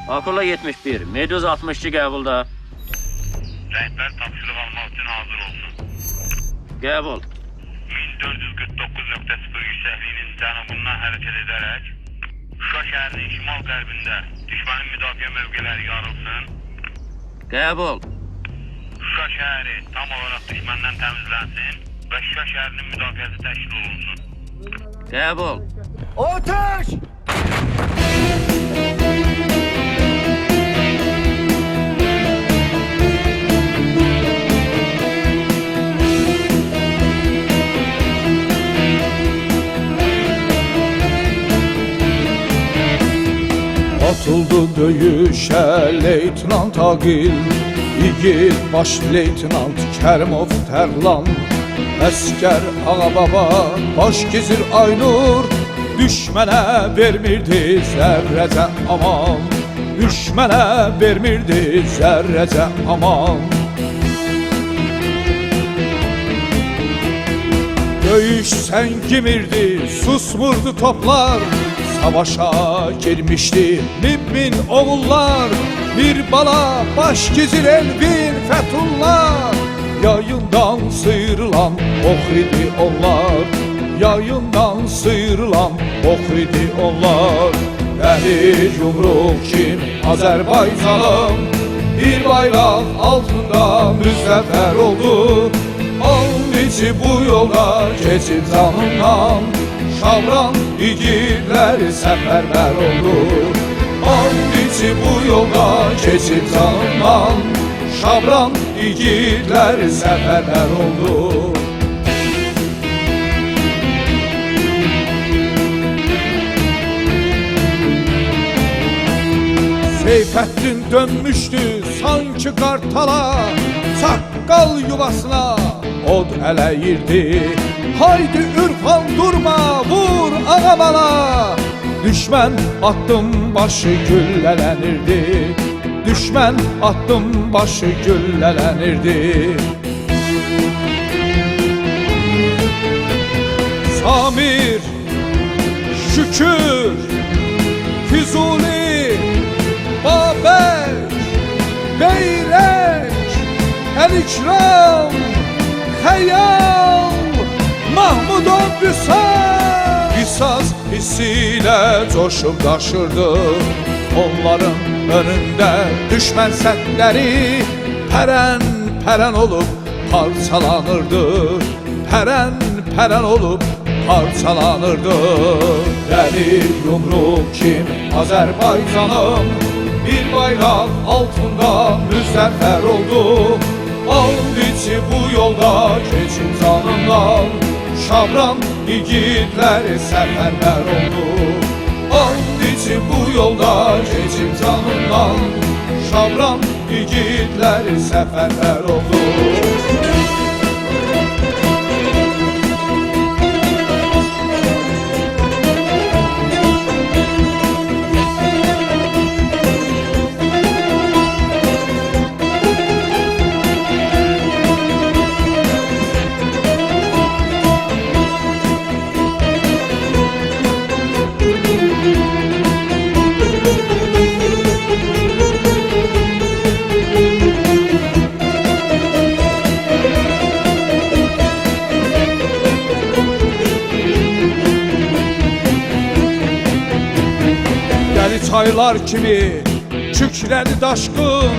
Akola 71, Meduz 62 qəbulda. Rəhbər tapşırıq almaq üçün hazır olsun. Qəbul. 1449.0 yüksəkliyinin cənubundan hərəkət edərək Şuşa şəhərinin şimal-qərbində düşmənin müdafiə mövqeləri yarılsın. Qəbul. Şuşa şəhəri tam olaraq düşməndən təmizlənsin və Şuşa şəhərinin müdafiəsi təşkil olunsun. Qəbul. Ateş! Atıldı döyüşe Leytenant Agil, İgil baş Leytenant Kərimov Tərlan, Əskər Ağababa, baş gizir Aynur, düşmənə vermirdi zərrəcə aman, düşmənə vermirdi zərrəcə aman. Döyüş səngimirdi, susmurdu toplar, savaşa girmişti min oğullar, bir bala baş gizir Elvin Fethullah. Yayından sıyrılan ox idi onlar, yayından sıyrılan ox idi onlar. Dəlir yumruq kimi Azərbaycanım, bir bayraq altında müzəffər oldu. And içi bu yolda keçib canından, Şavran igidləri səfərbər oldu. And içi bu yolda keçib canından, Şavran igidləri səfərbər oldu. Seyfəddin dönmüşdü sanki qartala, çaqqal yuvasına od ələyirdi. Haydi Ürfan durma, vur ağabala, düşmən attım başı güllələnirdi, düşmən attım başı güllələnirdi. Samir, Şükür, Füzuli, Babək, Beyrək, Əl-İkram, Xəyal, Mahmudov Büsaz. Qisas hissiyle coşup daşırdı, onların önünde düşmən sətləri pərən olup parçalanırdı, pərən olup parçalanırdı. Dəlir yumruq kimi Azərbaycanım, bir bayraq altında müzəffər oldu. And içi bu yolda keçib canından, Şavran igidləri səfərbər oldu. And içi bu yolda keçib canından, Şavran igidləri səfərbər oldu. Çaylar kimi çüklədi daşqın,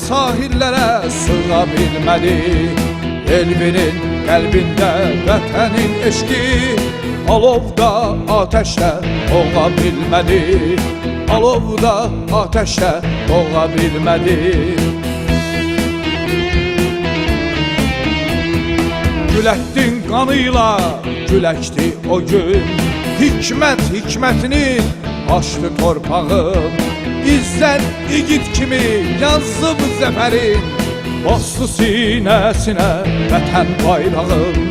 sahillərə sığa bilmədi. Elvinin qəlbində vətənin eşqi, alovda ateşlə boğa bilmədi, alovda ateşlə boğa bilmədi. Gülətdin qanıyla güləkdi o gün, hikmətinin açdı torpağım. İzzət igid kimi yazıb zəfərin, bastı sinəsinə vətən bayrağım,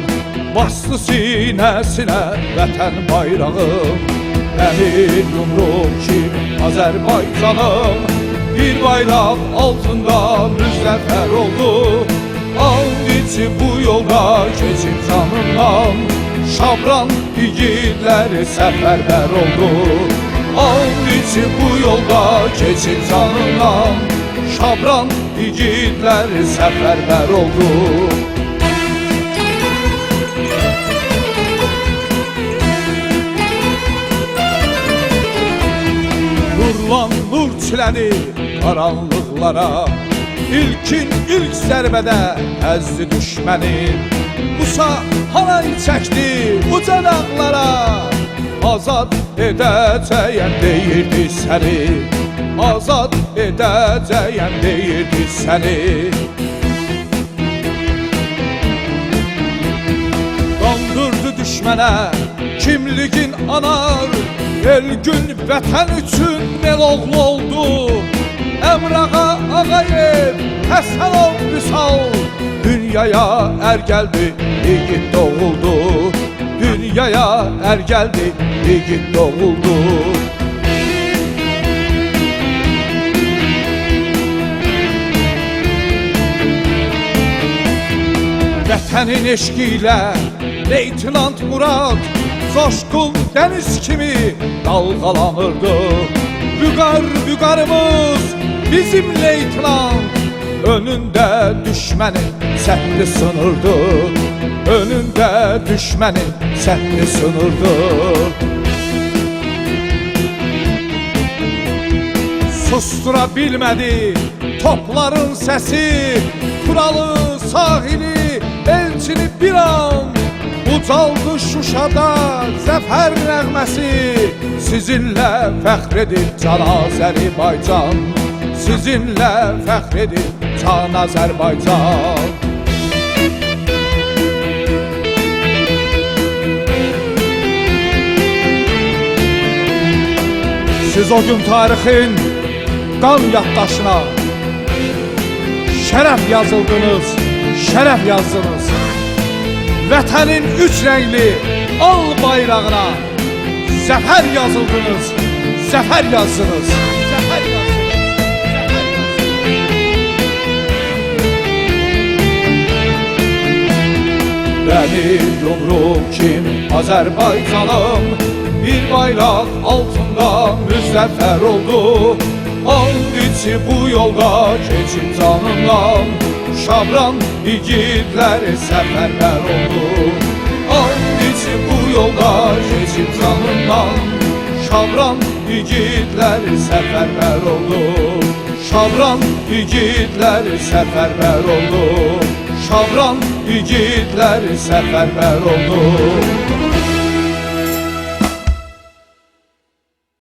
bastı sinəsinə vətən bayrağım. Dəlir yumruq kimi Azərbaycanım, bir bayraq altında müzəffər oldu. And içi bu yolda keçib canından, Şabran igidləri səfərbər oldu. And içi bu yolda keçib canından, Şabran igidləri səfərbər oldu. Vurulan nur çilədi qaranlıqlara, ilk zərbədə əzdi düşmənin. Musa halay çəkdi uca dağlara, azad edəcəyəm deyirdi səni, azad edəcəyəm deyirdi səni. Qandırdı düşmənə kimliğin anar, el gün vətən üçün el oğlu oldu. Əmrağa Ağayev, Həsənov Vüsal, dünyaya er gəldi, yiğit doğuldu. Dünyaya er gəldi, yiğit doğuldu. Vətənin eşqi ilə Leytenant Murad coşqun dəniz kimi dalğalanırdı. Büqarımız bizim leytenant, önündə düşmənin səhvi sınırdı. Önündə düşmənin səhvi sınırdı. Sustura bilmədi topların səsi, Turalı sahili elçini bir an ucaldı Şuşada zəfər nəğməsi. Sizinlə fəxr edir can Azərbaycan, sizinlə fəxr edir can Azərbaycan. Siz o gün tarixin qan yaddaşına şərəf yazıldınız, şərəf yazdınız. Vətənin üç rəngli al bayrağına zəfər yazıldınız, zəfər yazdınız, zəfər yazdınız, zəfər yazdınız. Dəmir yumruq kimi Azərbaycanım bir bayraq altında müzəffər oldu. And içi bu yolda keçib canından, Şabran igidləri səfərbər oldu. And içi bu yolda keçib canından, Şabran igidləri səfərbər oldu. Şabran igidləri səfərbər oldu. Şabran igidləri səfərbər oldu.